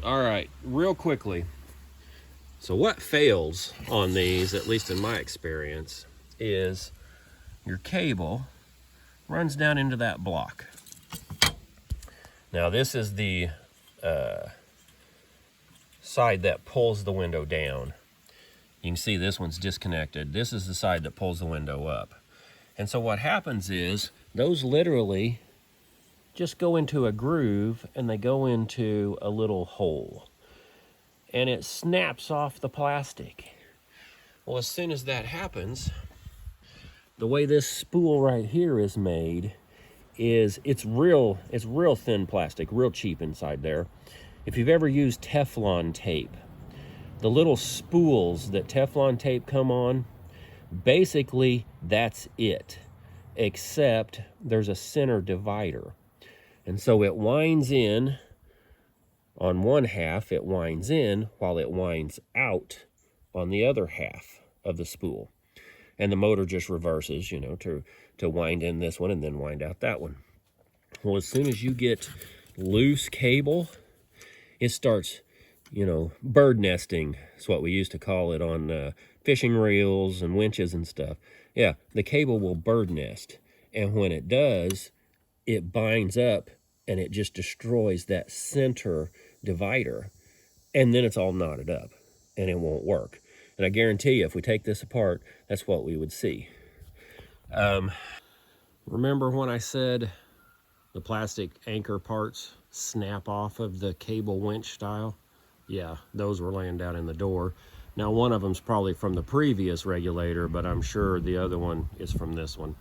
All right, real quickly. So what fails on these, at least in my experience, is your cable runs down into that block. Now this is the side that pulls the window down. You can see this one's disconnected. This is the side that pulls the window up. And so what happens is those literally just go into a groove and they go into a little hole. And it snaps off the plastic. Well, as soon as that happens, the way this spool right here is made is it's real thin plastic, real cheap inside there. If you've ever used Teflon tape, the little spools that Teflon tape come on, basically that's it, except there's a center divider. And so it winds in on one half, it winds in while it winds out on the other half of the spool. And the motor just reverses, you know, to wind in this one and then wind out that one. Well, as soon as you get loose cable, it starts, you know, bird nesting. That's what we used to call it on fishing reels and winches and stuff. Yeah, the cable will bird nest. And when it does, it binds up and it just destroys that center divider. And then it's all knotted up and it won't work. And I guarantee you, if we take this apart, that's what we would see. Remember when I said the plastic anchor parts snap off of the cable winch style? Yeah, those were laying down in the door. Now one of them's probably from the previous regulator, but I'm sure the other one is from this one.